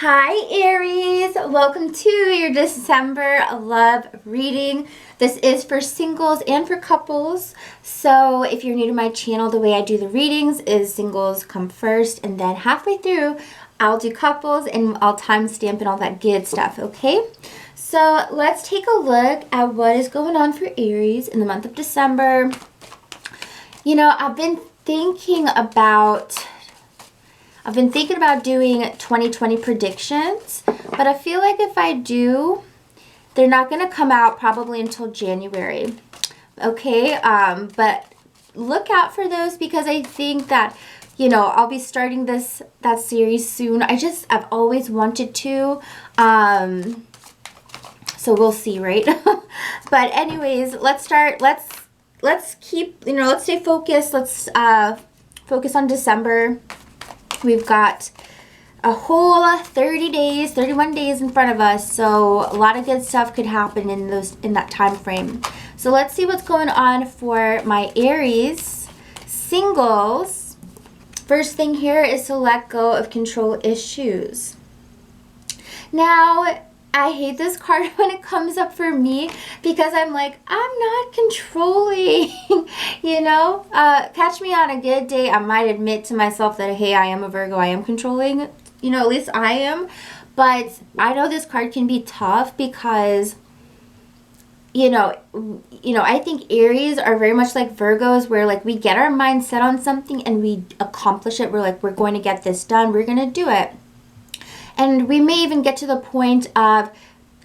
Hi Aries, welcome to your December love reading. This is for singles and for couples. So if you're new to my channel, the way I do the readings is singles come first and then halfway through I'll do couples and I'll timestamp and all that good stuff, okay? So let's take a look at what is going on for Aries in the month of December. You know, I've been thinking about doing 2020 predictions, but I feel like if I do, they're not going to come out probably until January. Okay, but look out for those because I think that, you know, I'll be starting that series soon. I've always wanted to, so we'll see, right? But anyways, let's start. Let's keep, you know, let's stay focused. Let's focus on December. We've got a whole 30 days, 31 days in front of us, so a lot of good stuff could happen in that time frame. So let's see what's going on for my Aries singles. First thing here is to let go of control issues. Now, I hate this card when it comes up for me because I'm like, I'm not controlling, you know? Catch me on a good day, I might admit to myself that, hey, I am a Virgo, I am controlling, you know, at least I am. But I know this card can be tough because, you know, I think Aries are very much like Virgos where like we get our mind set on something and we accomplish it. We're like, we're going to get this done, we're going to do it. And we may even get to the point of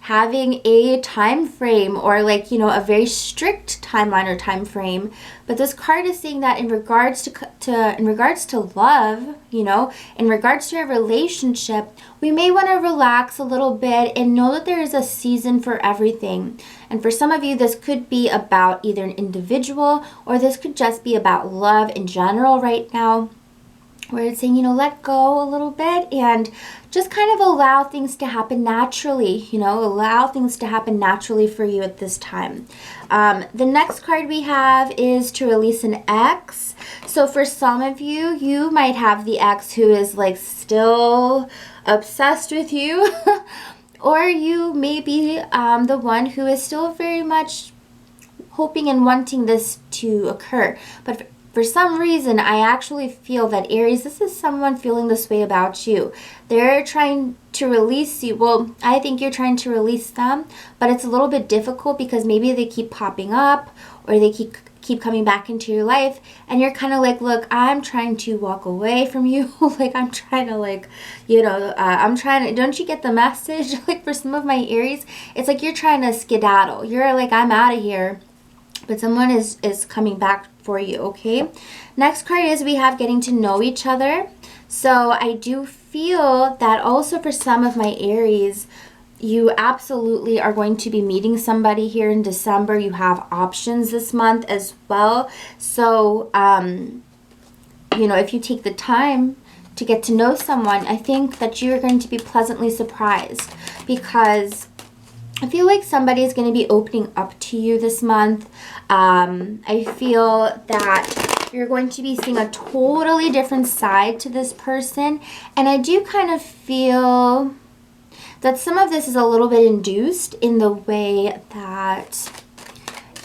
having a time frame or like, you know, a very strict timeline or time frame. But this card is saying that in regards to love, you know, in regards to a relationship, we may want to relax a little bit and know that there is a season for everything. And for some of you, this could be about either an individual or this could just be about love in general right now, where it's saying, you know, let go a little bit and just kind of allow things to happen naturally, you know, allow things to happen naturally for you at this time. The next card we have is to release an ex. So for some of you, you might have the ex who is like still obsessed with you, or you may be the one who is still very much hoping and wanting this to occur. But for some reason, I actually feel that Aries, this is someone feeling this way about you. They're trying to release you. Well, I think you're trying to release them, but it's a little bit difficult because maybe they keep popping up or they keep coming back into your life and you're kind of like, look, I'm trying to walk away from you. Like, I'm trying to like, you know, I'm trying to, don't you get the message? Like for some of my Aries, it's like you're trying to skedaddle. You're like, I'm out of here. But someone is coming back for you, okay? Next card is we have getting to know each other. So I do feel that also for some of my Aries, you absolutely are going to be meeting somebody here in December. You have options this month as well. So, you know, if you take the time to get to know someone, I think that you're going to be pleasantly surprised because I feel like somebody is going to be opening up to you this month. I feel that you're going to be seeing a totally different side to this person. And I do kind of feel that some of this is a little bit induced in the way that,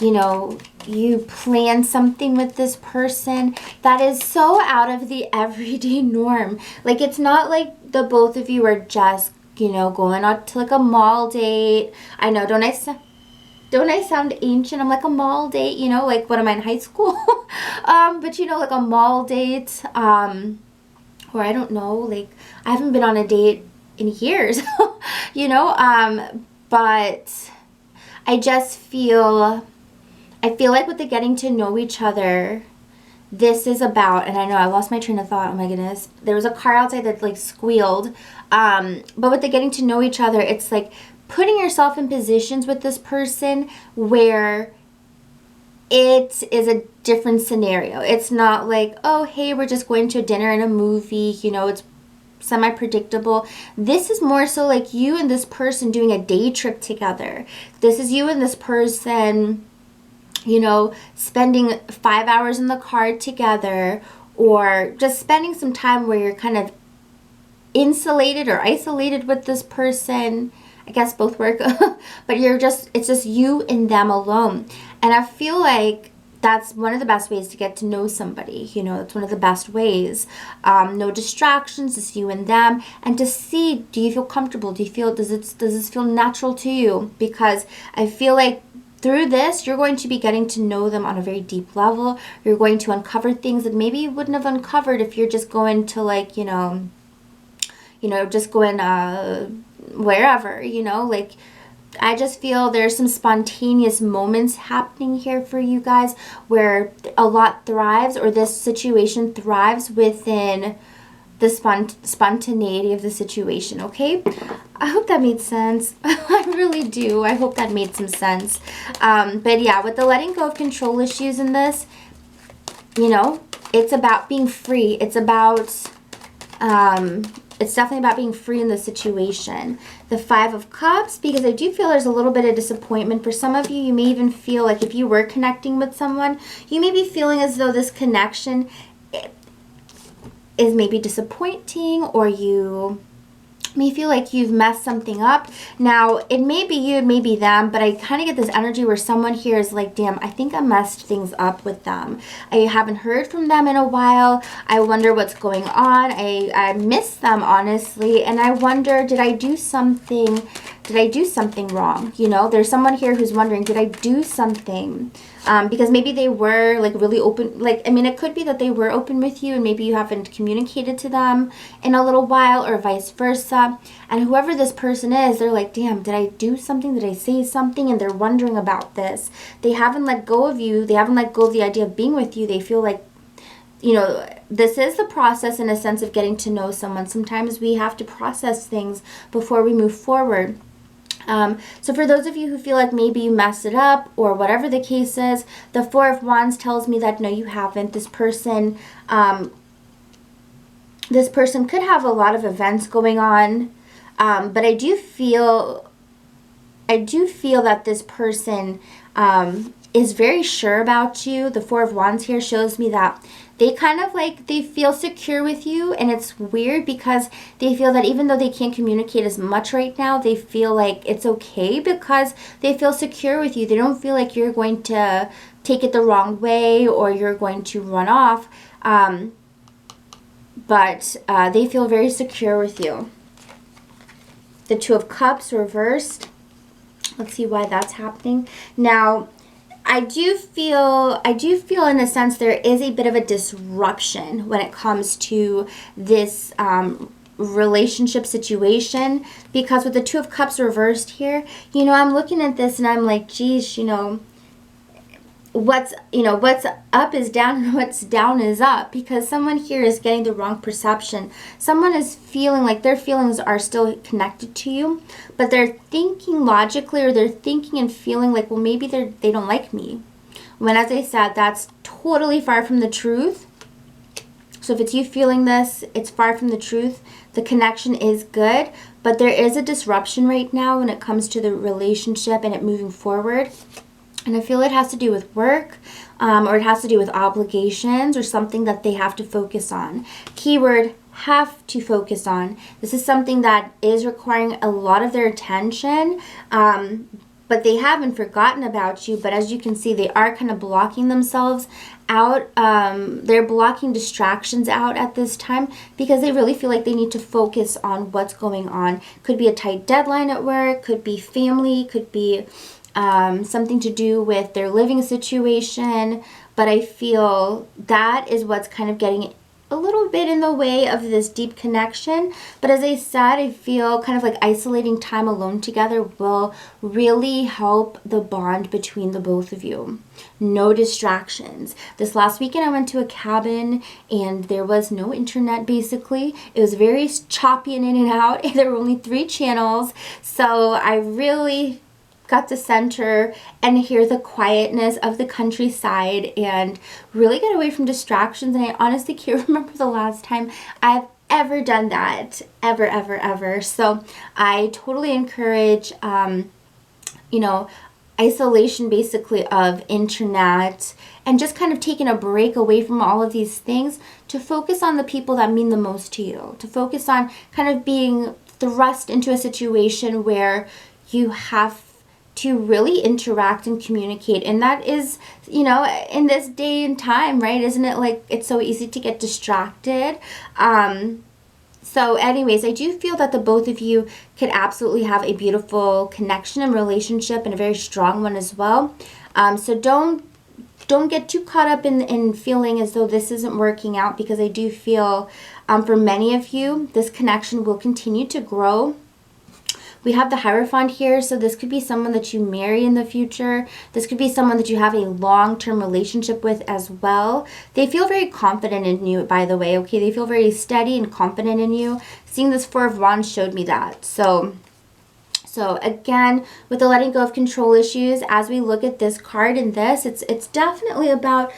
you know, you plan something with this person that is so out of the everyday norm. Like, it's not like the both of you are just, you know, going out to like a mall date. I know, don't I sound ancient? I'm like a mall date, you know, like what am I in high school? But you know, like a mall date, or I don't know, like I haven't been on a date in years, you know, but I just feel like with the getting to know each other, this is about, and I know I lost my train of thought, oh my goodness. There was a car outside that like squealed. But with the getting to know each other, it's like putting yourself in positions with this person where it is a different scenario. It's not like, oh, hey, we're just going to dinner and a movie, you know, it's semi-predictable. This is more so like you and this person doing a day trip together. This is you and this person, you know, spending 5 hours in the car together, or just spending some time where you're kind of insulated or isolated with this person. I guess both work. But it's just you and them alone. And I feel like that's one of the best ways to get to know somebody. You know, it's one of the best ways. No distractions, just you and them, and to see, do you feel comfortable? Does this feel natural to you? Because I feel like through this, you're going to be getting to know them on a very deep level. You're going to uncover things that maybe you wouldn't have uncovered if you're just going to, like, just going wherever, like, I just feel there's some spontaneous moments happening here for you guys where a lot thrives, or this situation thrives within the spontaneity of the situation, okay? I hope that made sense. I really do. I hope that made some sense. But yeah, with the letting go of control issues in this, it's about being free. It's definitely about being free in the situation. The 5 of Cups, because I do feel there's a little bit of disappointment. For some of you, you may even feel like if you were connecting with someone, you may be feeling as though this connection is maybe disappointing, or you may feel like you've messed something up. Now, it may be you, it may be them, but I kind of get this energy where someone here is like, damn, I think I messed things up with them. I haven't heard from them in a while. I wonder what's going on. I miss them, honestly, and I wonder, did I do something wrong? There's someone here who's wondering, did I do something? Because maybe they were like really open, it could be that they were open with you and maybe you haven't communicated to them in a little while, or vice versa. And whoever this person is, they're like, damn, did I do something? Did I say something? And they're wondering about this. They haven't let go of you. They haven't let go of the idea of being with you. They feel like, this is the process in a sense of getting to know someone. Sometimes we have to process things before we move forward. So for those of you who feel like maybe you messed it up or whatever the case is, the 4 of Wands tells me that no, you haven't. This person could have a lot of events going on, but I do feel that this person is very sure about you. The 4 of Wands here shows me that they kind of they feel secure with you, and it's weird because they feel that even though they can't communicate as much right now, they feel like it's okay because they feel secure with you. They don't feel like you're going to take it the wrong way or you're going to run off, but they feel very secure with you. The 2 of Cups reversed. Let's see why that's happening. Now, I do feel in a sense there is a bit of a disruption when it comes to this relationship situation, because with the 2 of Cups reversed here, I'm looking at this and I'm like, geez, what's up is down and what's down is up, because someone here is getting the wrong perception. Someone is feeling like their feelings are still connected to you, but they're thinking logically, or they're thinking and feeling like, well, maybe they don't like me, when, as I said, that's totally far from the truth. So if it's you feeling this, it's far from the truth. The connection is good, but there is a disruption right now when it comes to the relationship and it moving forward. And I feel it has to do with work, or it has to do with obligations, or something that they have to focus on. Keyword, have to focus on. This is something that is requiring a lot of their attention, but they haven't forgotten about you. But as you can see, they are kind of blocking themselves out. They're blocking distractions out at this time because they really feel like they need to focus on what's going on. Could be a tight deadline at work, could be family, could be something to do with their living situation, but I feel that is what's kind of getting a little bit in the way of this deep connection. But as I said, I feel kind of like isolating time alone together will really help the bond between the both of you. No distractions. This last weekend I went to a cabin and there was no internet basically. It was very choppy and in and out. There were only 3 channels, so I really got to center and hear the quietness of the countryside and really get away from distractions. And I honestly can't remember the last time I've ever done that, ever. So I totally encourage isolation basically of internet and just kind of taking a break away from all of these things to focus on the people that mean the most to you, to focus on kind of being thrust into a situation where you have to really interact and communicate. And that is, you know, in this day and time, right? Isn't it like it's so easy to get distracted? So anyways, I do feel that the both of you could absolutely have a beautiful connection and relationship, and a very strong one as well. So don't get too caught up in feeling as though this isn't working out, because I do feel for many of you, this connection will continue to grow. We have the Hierophant here, so this could be someone that you marry in the future. This could be someone that you have a long-term relationship with as well. They feel very confident in you, by the way, okay? They feel very steady and confident in you. Seeing this Four of Wands showed me that. So again, with the letting go of control issues, as we look at this card and this, it's definitely about,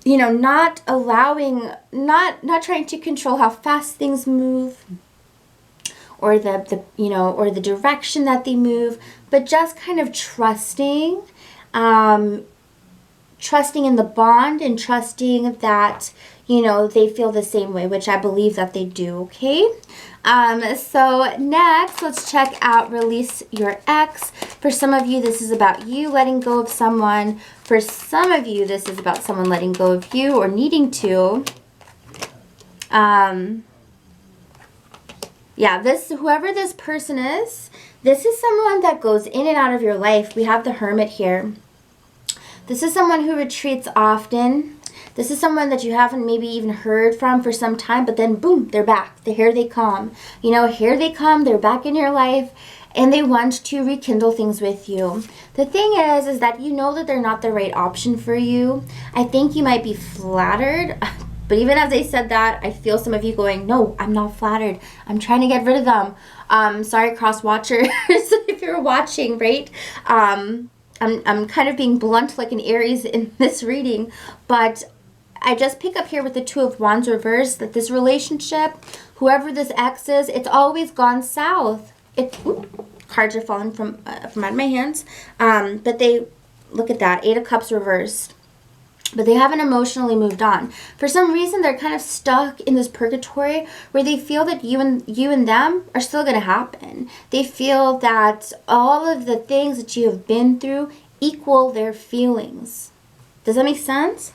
you know, not allowing, not trying to control how fast things move, or the you know, or the direction that they move, but just kind of trusting, trusting in the bond, and trusting that, you know, they feel the same way, which I believe that they do, okay? So next, let's check out Release Your Ex. For some of you, this is about you letting go of someone. For some of you, this is about someone letting go of you or needing to. Yeah, whoever this person is, this is someone that goes in and out of your life. We have the Hermit here. This is someone who retreats often. This is someone that you haven't maybe even heard from for some time, but then boom, they're back. Here they come. You know, here they come. They're back in your life, and they want to rekindle things with you. The thing is that you know that they're not the right option for you. I think you might be flattered. But even as I said that, I feel some of you going, no, I'm not flattered. I'm trying to get rid of them. Sorry, cross watchers, if you're watching, right? I'm kind of being blunt like an Aries in this reading. But I just pick up here with the Two of Wands reversed that this relationship, whoever this ex is, it's always gone south. Cards are falling from out of my hands. But they, look at that, Eight of Cups reversed. But they haven't emotionally moved on. For some reason, they're kind of stuck in this purgatory where they feel that you and them are still going to happen. They feel that all of the things that you have been through equal their feelings. Does that make sense?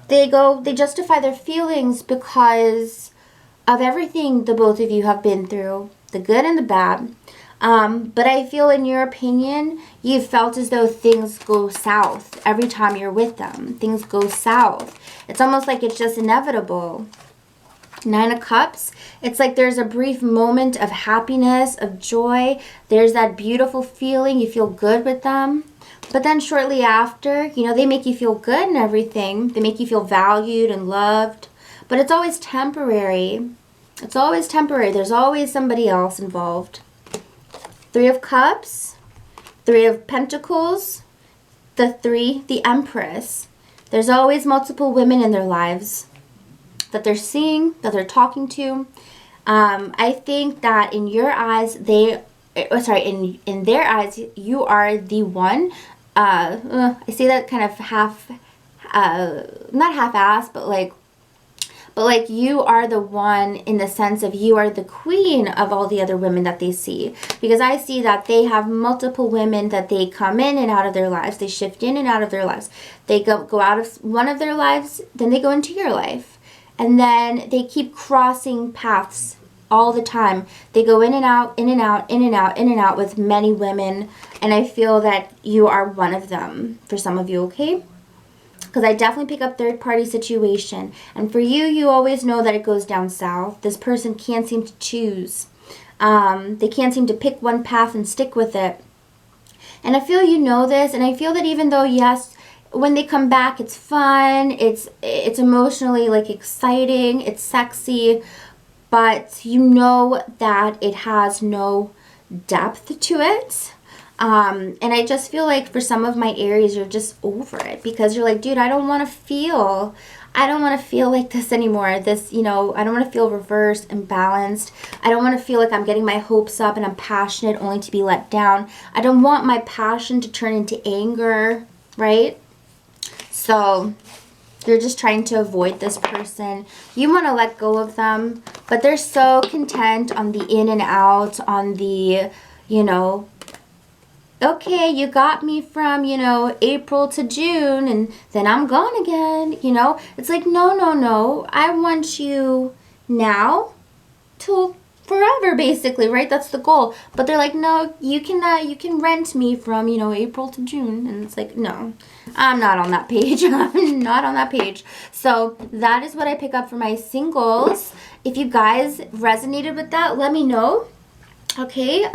They justify their feelings because of everything the both of you have been through, the good and the bad. But I feel, in your opinion, you've felt as though things go south every time you're with them. Things go south. It's almost like it's just inevitable. Nine of Cups. It's like there's a brief moment of happiness, of joy. There's that beautiful feeling. You feel good with them. But then shortly after, you know, they make you feel good and everything. They make you feel valued and loved. But it's always temporary. It's always temporary. There's always somebody else involved. Three of Cups, Three of Pentacles, the Empress. There's always multiple women in their lives that they're seeing, that they're talking to. I think that in your eyes, in their eyes, you are the one. I say that kind of not half-assed, but like you are the one in the sense of you are the queen of all the other women that they see. Because I see that they have multiple women that they come in and out of their lives. They shift in and out of their lives. They go out of one of their lives, then they go into your life. And then they keep crossing paths all the time. They go in and out, in and out, in and out, in and out with many women. And I feel that you are one of them for some of you, okay? Because I definitely pick up third-party situation. And for you, you always know that it goes down south. This person can't seem to choose. They can't seem to pick one path and stick with it. And I feel you know this. And I feel that even though, yes, when they come back, it's fun. It's emotionally, like, exciting. It's sexy. But you know that it has no depth to it. And I just feel like for some of my Aries, you're just over it because you're like, dude, I don't want to feel like this anymore. This, you know, I don't want to feel reversed and balanced. I don't want to feel like I'm getting my hopes up and I'm passionate only to be let down. I don't want my passion to turn into anger, right? So You're just trying to avoid this person. You want to let go of them, but they're so content on the in and out, on the, you know, okay, you got me from, you know, April to June, and then I'm gone again, you know. It's like, no, no, no. I want you now till forever, basically, right? That's the goal. But they're like, no, you can rent me from, you know, April to June. And it's like, no, I'm not on that page. I'm not on that page. So that is what I pick up for my singles. If you guys resonated with that, let me know. Okay,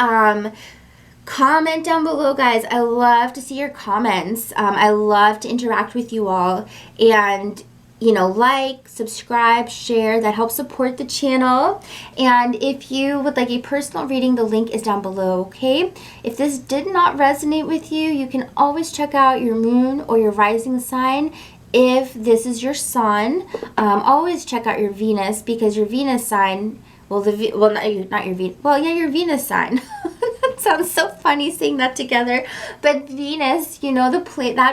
comment down below, guys. I love to see your comments. I love to interact with you all, and you know, like, subscribe, share. That helps support the channel. And if you would like a personal reading, the link is down below. Okay, if this did not resonate with you, you can always check out your moon or your rising sign. If this is your sun, always check out your Venus, because your Venus sign, well, not your Venus, well, yeah, your Venus sign. That sounds so funny saying that together. But Venus, you know, that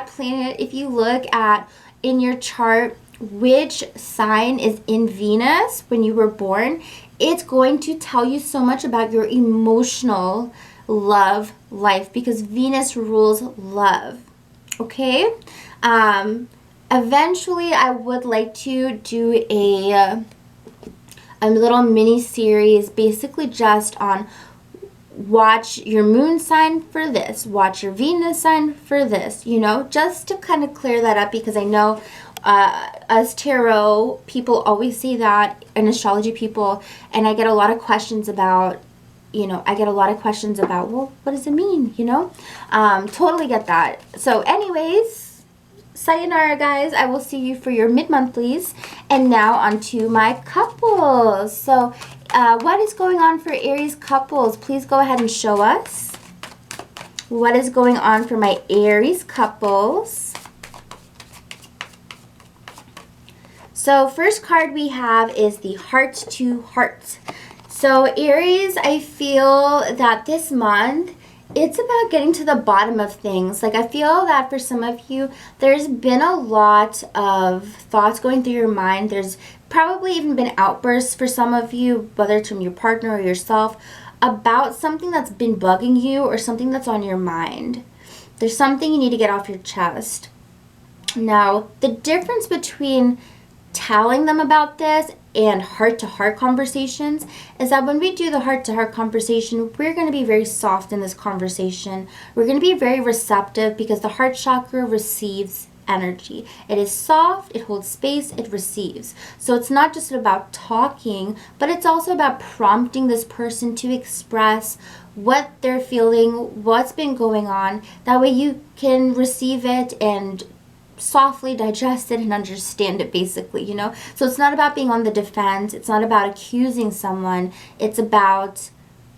planet, if you look at in your chart which sign is in Venus when you were born, it's going to tell you so much about your emotional love life, because Venus rules love. Okay? Eventually, I would like to do a little mini series, basically just on watch your moon sign for this, watch your Venus sign for this, you know, just to kind of clear that up, because I know us tarot people always say that, and astrology people, and I get a lot of questions about, you know, well, what does it mean, you know? Totally get that. So anyways, sayonara, guys. I will see you for your mid-monthlies. And now on to my couples. So what is going on for Aries couples? Please go ahead and show us. What is going on for my Aries couples? So first card we have is the Heart to Heart. So Aries, I feel that this month, it's about getting to the bottom of things. Like, I feel that for some of you, there's been a lot of thoughts going through your mind. There's probably even been outbursts for some of you, whether it's from your partner or yourself, about something that's been bugging you or something that's on your mind. There's something you need to get off your chest. Now, the difference between telling them about this and heart-to-heart conversations is that when we do the heart-to-heart conversation, we're going to be very soft in this conversation. We're going to be very receptive, because the heart chakra receives energy. It is soft, it holds space, it receives. So it's not just about talking, but it's also about prompting this person to express what they're feeling, what's been going on. That way you can receive it and softly digest it and understand it, basically, you know. So it's not about being on the defense. It's not about accusing someone. It's about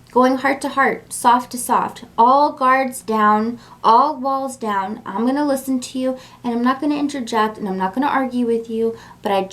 going heart to heart, soft to soft, all guards down, all walls down. I'm going to listen to you, and I'm not going to interject, and I'm not going to argue with you, but I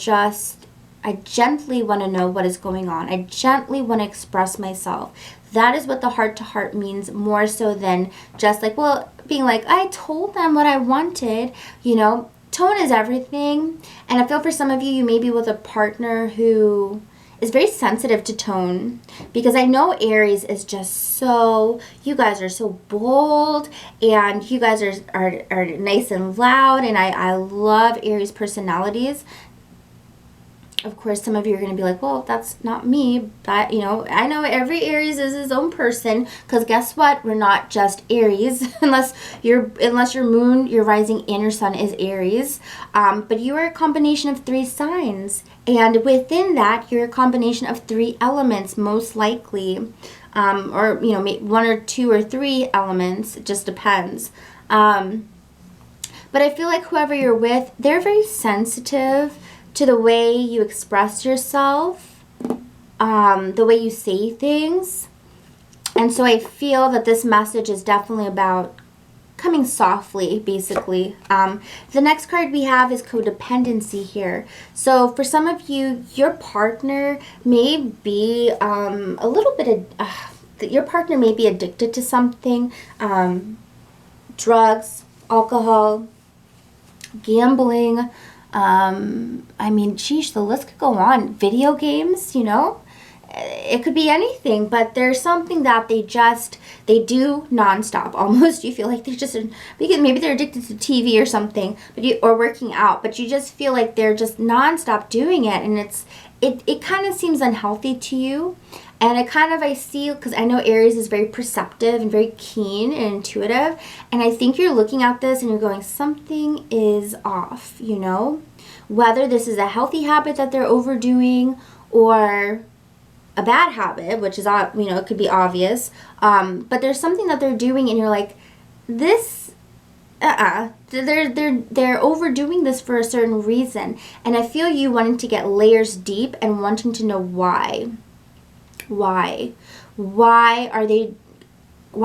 gently want to know what is going on. I gently want to express myself. That is what the heart to heart means, more so than just like, well, being like, I told them what I wanted. You know, tone is everything. And I feel for some of you, you may be with a partner who is very sensitive to tone, because I know Aries is just so, you guys are so bold, and you guys are nice and loud, and I love Aries personalities. Of course, some of you are going to be like, well, that's not me. But, you know, I know every Aries is his own person, because guess what? We're not just Aries, unless your moon, your rising, and your sun is Aries. But you are a combination of 3 signs. And within that, you're a combination of 3 elements, most likely. Or, you know, 1 or 2 or 3 elements. It just depends. But I feel like whoever you're with, they're very sensitive to the way you express yourself, the way you say things. And so I feel that this message is definitely about coming softly, basically. The next card we have is codependency here. So for some of you, your partner may be a little bit your partner may be addicted to something, drugs, alcohol, gambling, I mean, sheesh, the list could go on. Video games, you know? It could be anything, but there's something that they do nonstop almost. You feel like they're just, because maybe they're addicted to TV or something, or working out, but you just feel like they're just nonstop doing it, and it kind of seems unhealthy to you. And I see, because I know Aries is very perceptive and very keen and intuitive, and I think you're looking at this and you're going, something is off, you know? Whether this is a healthy habit that they're overdoing or a bad habit, which is, you know, it could be obvious, but there's something that they're doing and you're like, this, they're overdoing this for a certain reason. And I feel you wanting to get layers deep and wanting to know why. Why are they so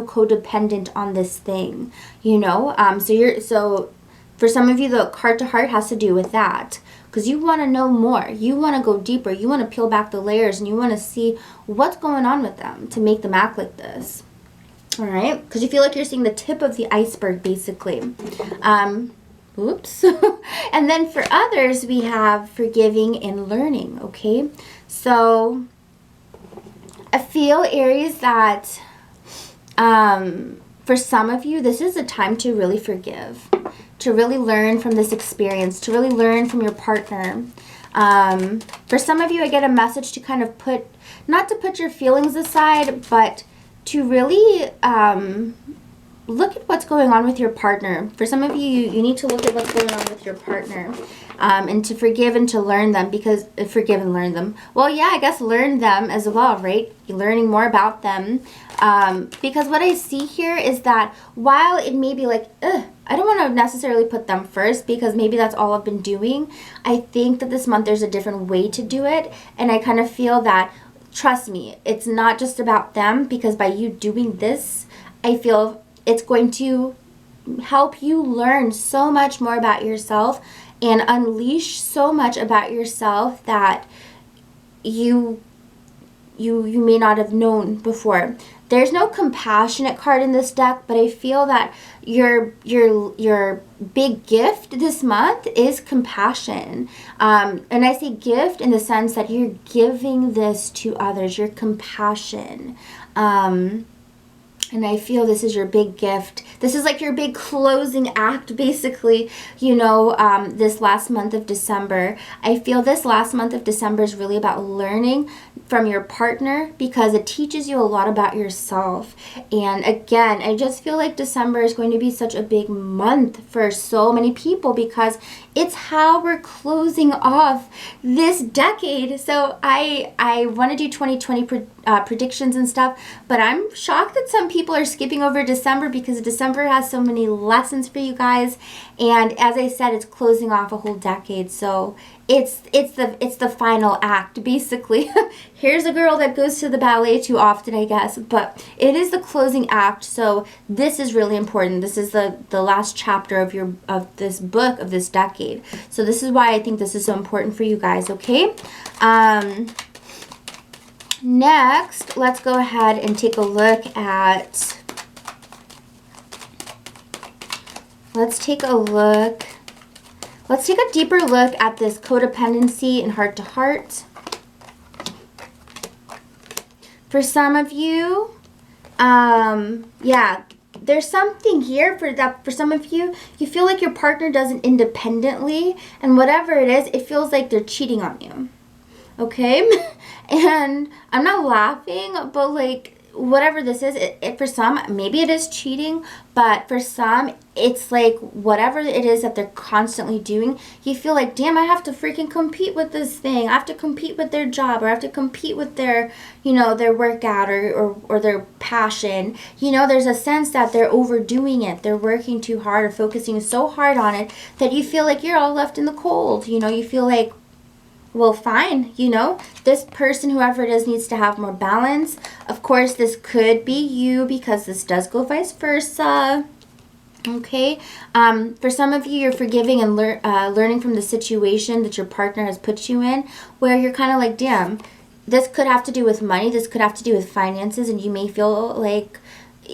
codependent on this thing, you know? So for some of you, the heart to heart has to do with that, because you want to know more, you want to go deeper, you want to peel back the layers, and you want to see what's going on with them to make them act like this. All right, because you feel like you're seeing the tip of the iceberg, basically. Oops. And then for others, we have forgiving and learning, okay? So I feel, Aries, that for some of you, this is a time to really forgive, to really learn from this experience, to really learn from your partner. For some of you, I get a message to kind of not to put your feelings aside, but to really look at what's going on with your partner. For some of you, you need to look at what's going on with your partner, and to forgive and to learn them, because forgive and learn them. Well, yeah, I guess learn them as well, right? You're learning more about them, because what I see here is that while it may be like, I don't want to necessarily put them first, because maybe that's all I've been doing. I think that this month there's a different way to do it, and I kind of feel that, trust me, it's not just about them, because by you doing this, I feel it's going to help you learn so much more about yourself and unleash so much about yourself that you may not have known before. There's no compassionate card in this deck, but I feel that your big gift this month is compassion. And I say gift in the sense that you're giving this to others, your compassion. And I feel this is your big gift. This is like your big closing act, basically, you know, this last month of December. I feel this last month of December is really about learning from your partner, because it teaches you a lot about yourself. And again, I just feel like December is going to be such a big month for so many people, because it's how we're closing off this decade. So I want to do 2020 predictions and stuff, but I'm shocked that some people are skipping over December, because December has so many lessons for you guys. And as I said, it's closing off a whole decade. So it's the final act, basically. Here's a girl that goes to the ballet too often, I guess, but it is the closing act. So this is really important. This is the last chapter of this book, of this decade. So this is why I think this is so important for you guys, okay? Next, let's go ahead and take a look at, let's take a deeper look at this codependency and heart to heart. For some of you, yeah, there's something here for some of you. You feel like your partner does it independently, and whatever it is, it feels like they're cheating on you. Okay? And I'm not laughing, but like, whatever this is, it for some, maybe it is cheating, but for some, it's like whatever it is that they're constantly doing, you feel like, damn, I have to freaking compete with this thing. I have to compete with their job, or I have to compete with their, you know, their workout or their passion. You know, there's a sense that they're overdoing it. They're working too hard or focusing so hard on it that you feel like you're all left in the cold. You know, you feel like, well, fine, you know, this person, whoever it is, needs to have more balance. Of course, this could be you, because this does go vice versa. Okay, for some of you, you're forgiving and learning from the situation that your partner has put you in, where you're kind of like, damn, this could have to do with money, this could have to do with finances, and you may feel like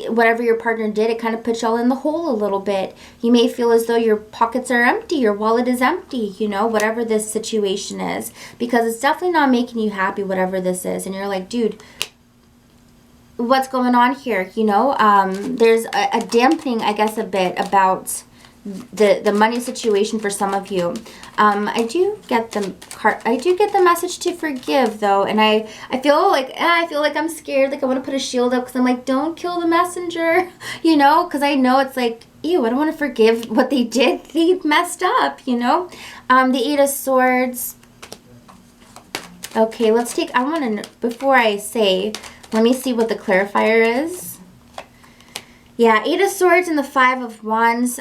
whatever your partner did, it kind of puts y'all in the hole a little bit. You may feel as though your pockets are empty, your wallet is empty, you know, whatever this situation is, because it's definitely not making you happy, whatever this is. And you're like, dude, what's going on here? You know, there's a dampening, I guess, a bit about the money situation for some of you. I do get the message to forgive though, and I feel like I'm scared, like I want to put a shield up, because I'm like, don't kill the messenger, you know, because I know it's like, ew, I don't want to forgive what they did. They messed up, you know. The Eight of Swords. Okay, let's take, I want to, before I say, let me see what the clarifier is. Yeah, Eight of Swords and the Five of Wands.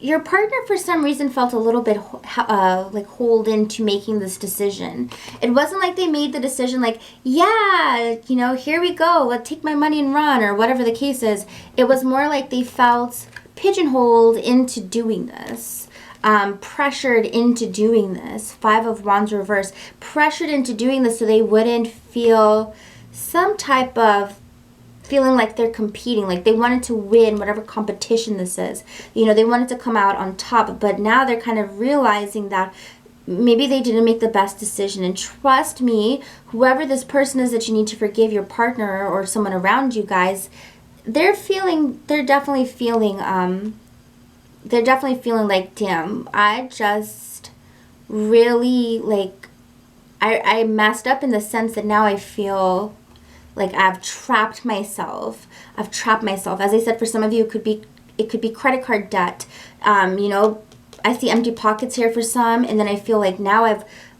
Your partner, for some reason, felt a little bit like holed into making this decision. It wasn't like they made the decision like, yeah, you know, here we go, let's take my money and run, or whatever the case is. It was more like they felt pigeonholed into doing this. Pressured into doing this. Five of Wands reverse. Pressured into doing this so they wouldn't feel some type of feeling like they're competing, like they wanted to win whatever competition this is. You know, they wanted to come out on top, but now they're kind of realizing that maybe they didn't make the best decision. And trust me, whoever this person is that you need to forgive, your partner or someone around you guys, they're definitely feeling like, damn, I just really, like, I messed up in the sense that now I feel like I've trapped myself. As I said, for some of you, it could be credit card debt. You know, I see empty pockets here for some, and then I feel like now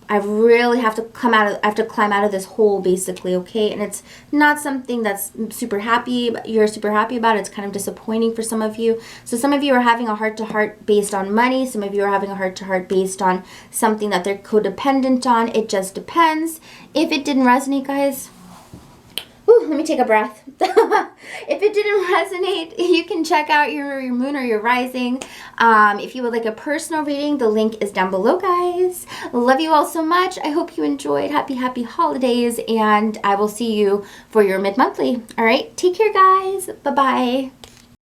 I really have to climb out of this hole, basically, okay? And it's not something that's you're super happy about. It's kind of disappointing for some of you. So some of you are having a heart-to-heart based on money. Some of you are having a heart-to-heart based on something that they're codependent on. It just depends. If it didn't resonate, guys, ooh, let me take a breath. If it didn't resonate, you can check out your moon or your rising. If you would like a personal reading, the link is down below, guys. Love you all so much. I hope you enjoyed. Happy holidays, and I will see you for your mid-monthly. All right, take care, guys. Bye-bye.